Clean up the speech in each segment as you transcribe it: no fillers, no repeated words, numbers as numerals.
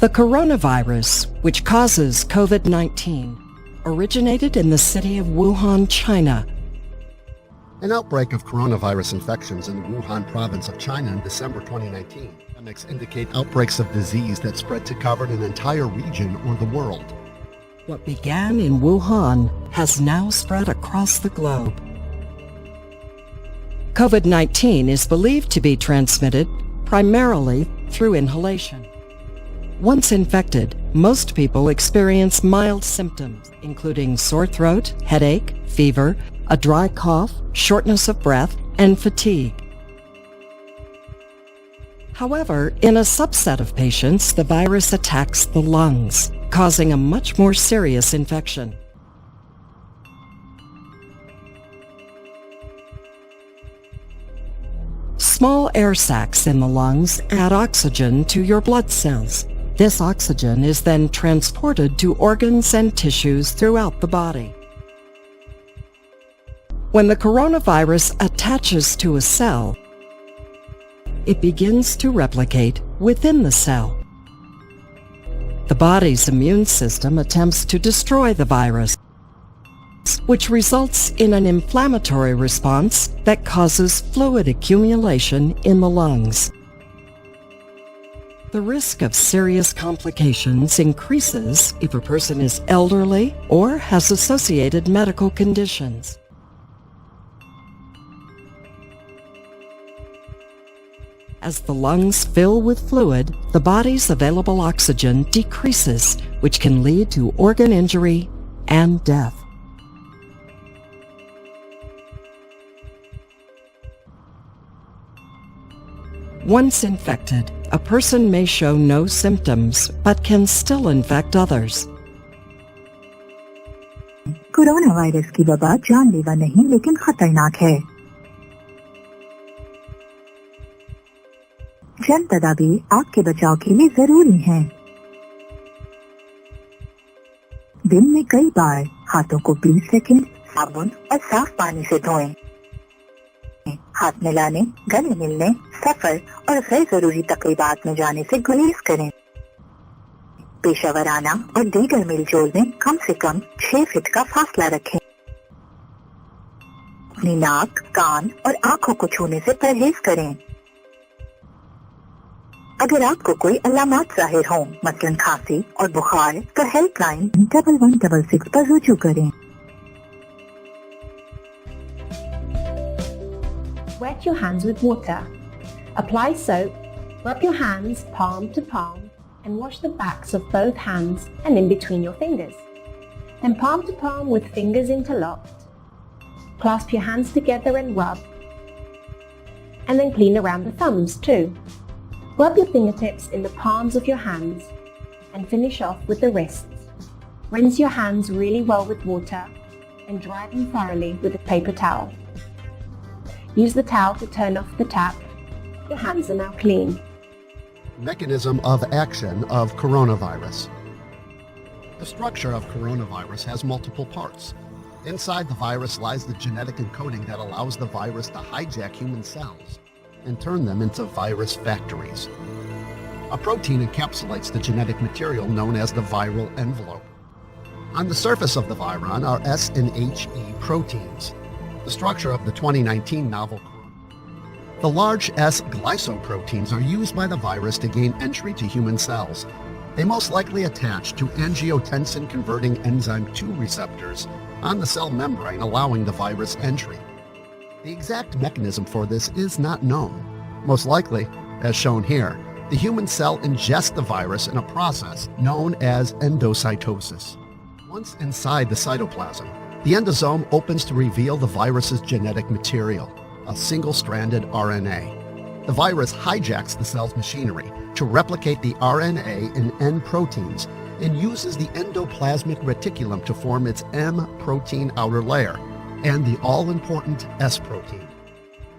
The coronavirus, which causes COVID-19, originated in the city of Wuhan, China. An outbreak of coronavirus infections in the Wuhan province of China in December 2019. Epidemics indicate outbreaks of disease that spread to cover an entire region or the world. What began in Wuhan has now spread across the globe. COVID-19 is believed to be transmitted primarily through inhalation. Once infected, most people experience mild symptoms, including sore throat, headache, fever, a dry cough, shortness of breath, and fatigue. However, in a subset of patients, the virus attacks the lungs, causing a much more serious infection. Small air sacs in the lungs add oxygen to your blood cells. This oxygen is then transported to organs and tissues throughout the body. When the coronavirus attaches to a cell, it begins to replicate within the cell. The body's immune system attempts to destroy the virus, which results in an inflammatory response that causes fluid accumulation in the lungs. The risk of serious complications increases if a person is elderly or has associated medical conditions. As the lungs fill with fluid, the body's available oxygen decreases, which can lead to organ injury and death. Once infected, a person may show no symptoms but can still infect others. Corona virus की वबा जानलेवा नहीं लेकिन खतरनाक है। जन तदाबीर आपके बचाव के लिए जरूरी हैं। दिन में कई बार हाथों को 20 सेकंड साबुन और साफ पानी से धोएं। हाथ मिलाने, गले मिलने, सफर और गैर जरूरी तकरीबात में जाने से गुरेज करें। पेशेवराना और दीगर मेलजोल में कम से कम 6 फीट का फासला रखें। अपनी नाक, कान और आंखों को छूने से परहेज करें। अगर आपको कोई अलामत जाहिर हो, मसलन खांसी और बुखार, तो हेल्पलाइन 1166 पर रुजू करें। Wet your hands with water. Apply soap, rub your hands palm to palm and wash the backs of both hands and in between your fingers. Then palm to palm with fingers interlocked. Clasp your hands together and rub. And then clean around the thumbs too. Rub your fingertips in the palms of your hands and finish off with the wrists. Rinse your hands really well with water and dry them thoroughly with a paper towel. Use the towel to turn off the tap. Your hands are now clean. Mechanism of action of coronavirus. The structure of coronavirus has multiple parts. Inside the virus lies the genetic encoding that allows the virus to hijack human cells and turn them into virus factories. A protein encapsulates the genetic material known as the viral envelope. On the surface of the viron are S and HE proteins, the structure of the 2019 novel corona. The large S glycoproteins are used by the virus to gain entry to human cells. They most likely attach to angiotensin-converting enzyme 2 receptors on the cell membrane, allowing the virus entry. The exact mechanism for this is not known. Most likely, as shown here, the human cell ingests the virus in a process known as endocytosis. Once inside the cytoplasm, the endosome opens to reveal the virus's genetic material, a single-stranded RNA. The virus hijacks the cell's machinery to replicate the RNA in N proteins and uses the endoplasmic reticulum to form its M protein outer layer and the all-important S protein.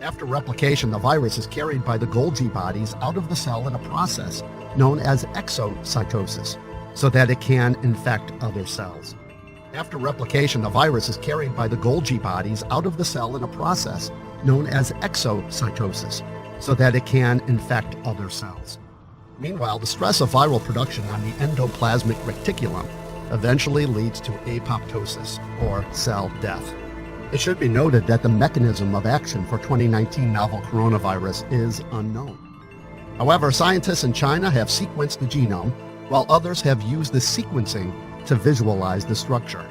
After replication, the virus is carried by the Golgi bodies out of the cell in a process known as exocytosis, so that it can infect other cells. After replication, the virus is carried by the Golgi bodies out of the cell in a process known as exocytosis, so that it can infect other cells. Meanwhile, the stress of viral production on the endoplasmic reticulum eventually leads to apoptosis, or cell death. It should be noted that the mechanism of action for 2019 novel coronavirus is unknown. However, scientists in China have sequenced the genome, while others have used the sequencing to visualize the structure.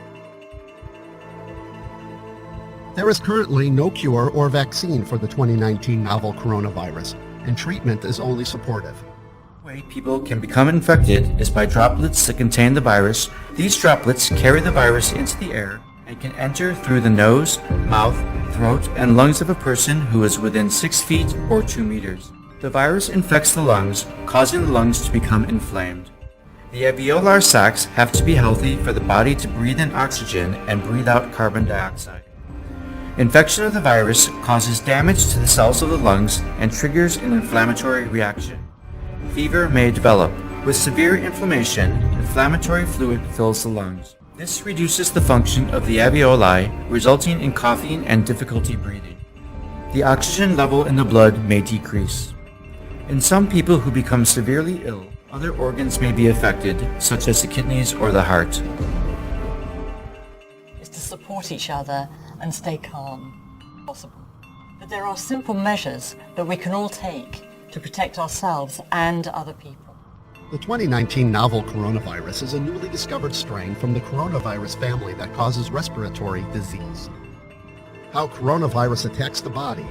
There is currently no cure or vaccine for the 2019 novel coronavirus, and treatment is only supportive. The way people can become infected is by droplets that contain the virus. These droplets carry the virus into the air and can enter through the nose, mouth, throat, and lungs of a person who is within 6 feet or 2 meters. The virus infects the lungs, causing the lungs to become inflamed. The alveolar sacs have to be healthy for the body to breathe in oxygen and breathe out carbon dioxide. Infection of the virus causes damage to the cells of the lungs and triggers an inflammatory reaction. Fever may develop. With severe inflammation, inflammatory fluid fills the lungs. This reduces the function of the alveoli, resulting in coughing and difficulty breathing. The oxygen level in the blood may decrease. In some people who become severely ill, other organs may be affected, such as the kidneys or the heart. Is to support each other and stay calm, possible. But there are simple measures that we can all take to protect ourselves and other people. The 2019 novel coronavirus is a newly discovered strain from the coronavirus family that causes respiratory disease. How coronavirus attacks the body,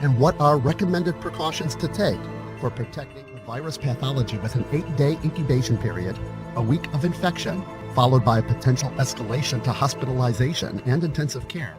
and what are recommended precautions to take for protecting the virus pathology with an 8-day incubation period, a week of infection, followed by a potential escalation to hospitalization and intensive care.